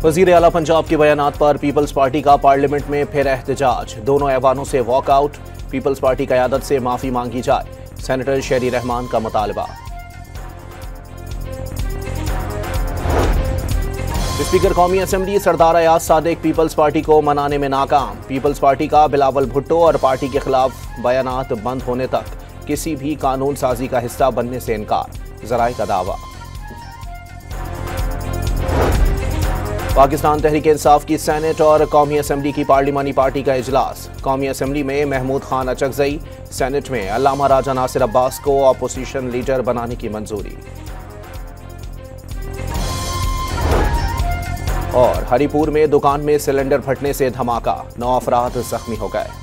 वजीर आला पंजाब के बयानात पर पीपल्स पार्टी का पार्लियामेंट में फिर एहतजाज। दोनों ऐवानों से वॉकआउट। पीपल्स पार्टी क़यादत से माफी मांगी जाए। सेनेटर शेरी रहमान का मुतालबा। स्पीकर कौमी असम्बली सरदार अयाज सादिक पीपल्स पार्टी को मनाने में नाकाम। पीपल्स पार्टी का बिलावल भुट्टो और पार्टी के खिलाफ बयानात बंद होने तक किसी भी कानून साजी का हिस्सा बनने से इनकार। ज़राए का दावा। पाकिस्तान तहरीक इंसाफ की सेनेट और कौमी असम्बली की पार्लिमानी पार्टी का इजलास। कौमी असम्बली में महमूद खान अचकजई, सेनेट में अल्लामा राजा नासिर अब्बास को अपोजिशन लीडर बनाने की मंजूरी। और हरिपुर में दुकान में सिलेंडर फटने से धमाका, 9 अफराद जख्मी हो गए।